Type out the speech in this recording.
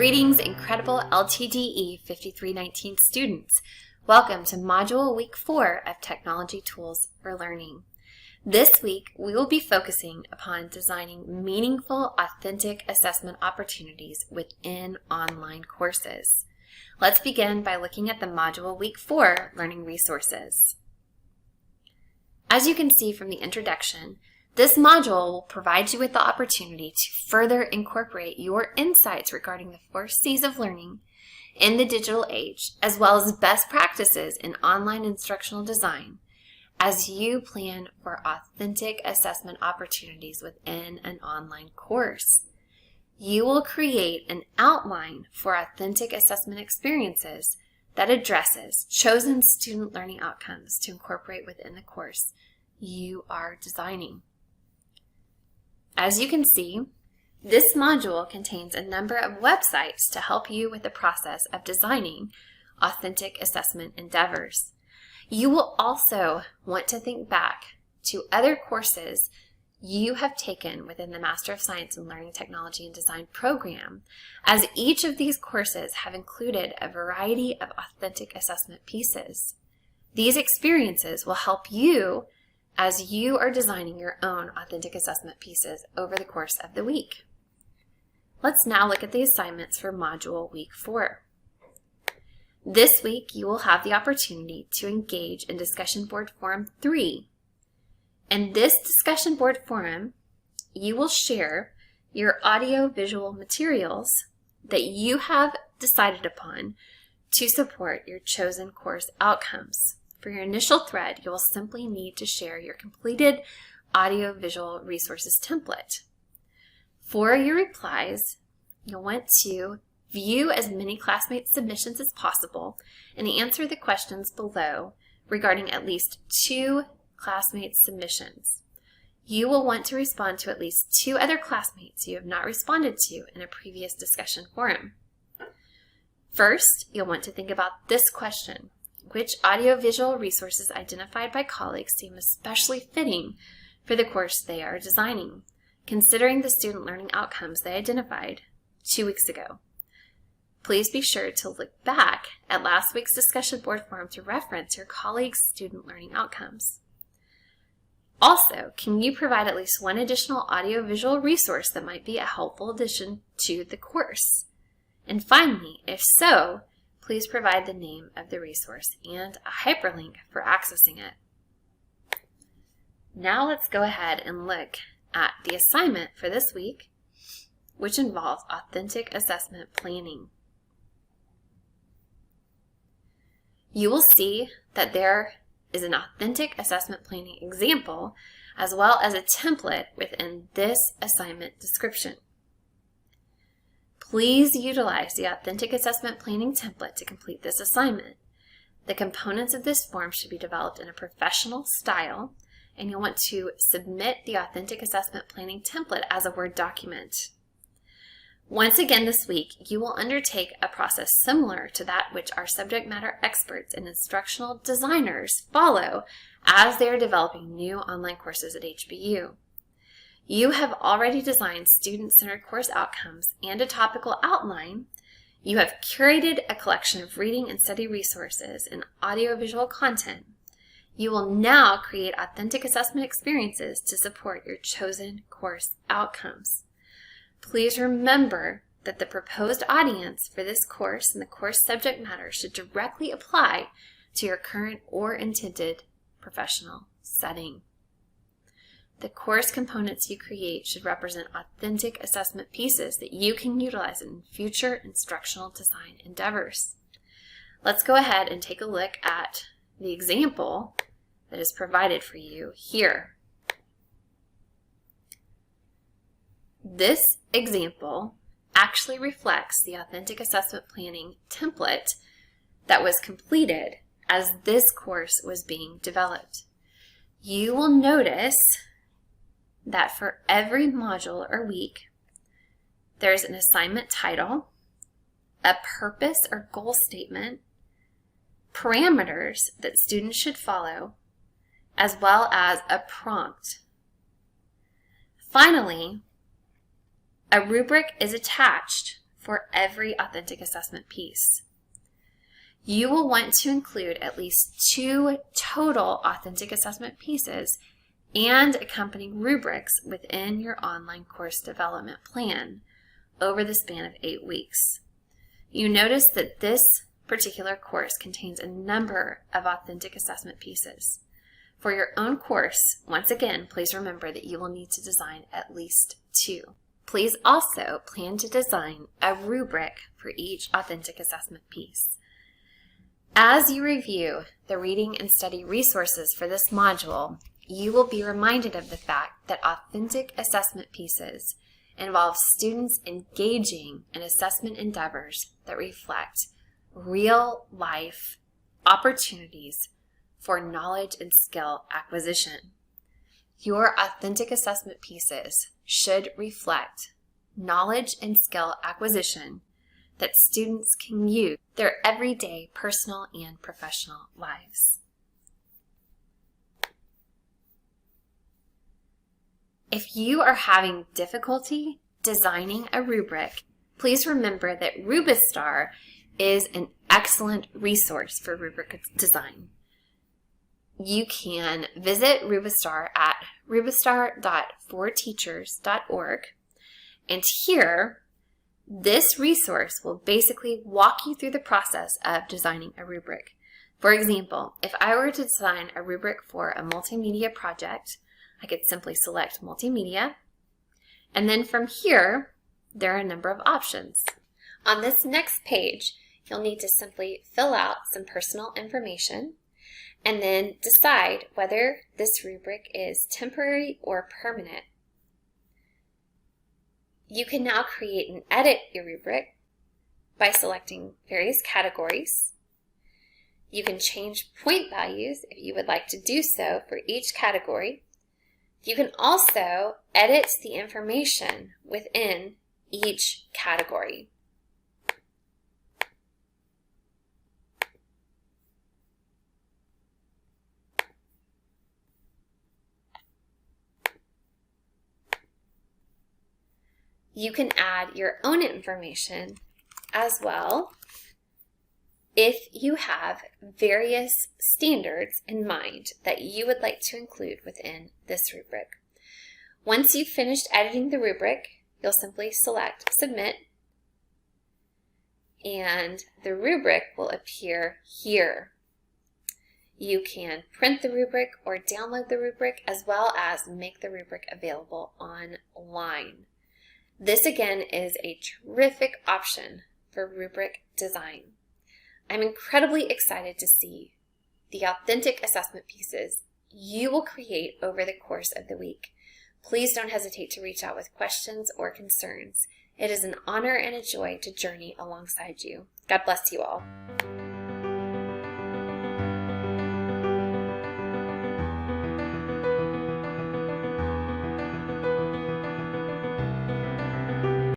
Greetings, incredible LTDE 5319 students. Welcome to Module Week 4 of Technology Tools for Learning. This week, we will be focusing upon designing meaningful, authentic assessment opportunities within online courses. Let's begin by looking at the Module Week 4 learning resources. As you can see from the introduction, this module will provide you with the opportunity to further incorporate your insights regarding the 4 C's of learning in the digital age, as well as best practices in online instructional design as you plan for authentic assessment opportunities within an online course. You will create an outline for authentic assessment experiences that addresses chosen student learning outcomes to incorporate within the course you are designing. As you can see, this module contains a number of websites to help you with the process of designing authentic assessment endeavors. You will also want to think back to other courses you have taken within the Master of Science in Learning Technology and Design program, as each of these courses have included a variety of authentic assessment pieces. These experiences will help you as you are designing your own authentic assessment pieces over the course of the week. Let's now look at the assignments for Module Week 4. This week, you will have the opportunity to engage in Discussion Board Forum 3. In this Discussion Board Forum, you will share your audio-visual materials that you have decided upon to support your chosen course outcomes. For your initial thread, you will simply need to share your completed audio-visual resources template. For your replies, you'll want to view as many classmates' submissions as possible and answer the questions below regarding at least 2 classmates' submissions. You will want to respond to at least 2 other classmates you have not responded to in a previous discussion forum. First, you'll want to think about this question. Which audiovisual resources identified by colleagues seem especially fitting for the course they are designing, considering the student learning outcomes they identified 2 weeks ago? Please be sure to look back at last week's discussion board forum to reference your colleagues' student learning outcomes. Also, can you provide at least 1 additional audiovisual resource that might be a helpful addition to the course? And finally, if so, please provide the name of the resource and a hyperlink for accessing it. Now let's go ahead and look at the assignment for this week, which involves authentic assessment planning. You will see that there is an authentic assessment planning example as well as a template within this assignment description. Please utilize the Authentic Assessment Planning template to complete this assignment. The components of this form should be developed in a professional style, and you'll want to submit the Authentic Assessment Planning template as a Word document. Once again this week, you will undertake a process similar to that which our subject matter experts and instructional designers follow as they are developing new online courses at HBU. You have already designed student-centered course outcomes and a topical outline. You have curated a collection of reading and study resources and audiovisual content. You will now create authentic assessment experiences to support your chosen course outcomes. Please remember that the proposed audience for this course and the course subject matter should directly apply to your current or intended professional setting. The course components you create should represent authentic assessment pieces that you can utilize in future instructional design endeavors. Let's go ahead and take a look at the example that is provided for you here. This example actually reflects the authentic assessment planning template that was completed as this course was being developed. You will notice that for every module or week, there's an assignment title, a purpose or goal statement, parameters that students should follow, as well as a prompt. Finally, a rubric is attached for every authentic assessment piece. You will want to include at least 2 total authentic assessment pieces and accompanying rubrics within your online course development plan over the span of 8 weeks. You notice that this particular course contains a number of authentic assessment pieces. For your own course, once again, please remember that you will need to design at least 2. Please also plan to design a rubric for each authentic assessment piece. As you review the reading and study resources for this module, you will be reminded of the fact that authentic assessment pieces involve students engaging in assessment endeavors that reflect real-life opportunities for knowledge and skill acquisition. Your authentic assessment pieces should reflect knowledge and skill acquisition that students can use in their everyday personal and professional lives. If you are having difficulty designing a rubric, please remember that Rubistar is an excellent resource for rubric design. You can visit Rubistar at rubistar.forteachers.org, and here, this resource will basically walk you through the process of designing a rubric. For example, if I were to design a rubric for a multimedia project, I could simply select multimedia, and then from here, there are a number of options. On this next page, you'll need to simply fill out some personal information and then decide whether this rubric is temporary or permanent. You can now create and edit your rubric by selecting various categories. You can change point values if you would like to do so for each category. You can also edit the information within each category. You can add your own information as well if you have various standards in mind that you would like to include within this rubric. Once you've finished editing the rubric, you'll simply select Submit, and the rubric will appear here. You can print the rubric or download the rubric, as well as make the rubric available online. This again is a terrific option for rubric design. I'm incredibly excited to see the authentic assessment pieces you will create over the course of the week. Please don't hesitate to reach out with questions or concerns. It is an honor and a joy to journey alongside you. God bless you all.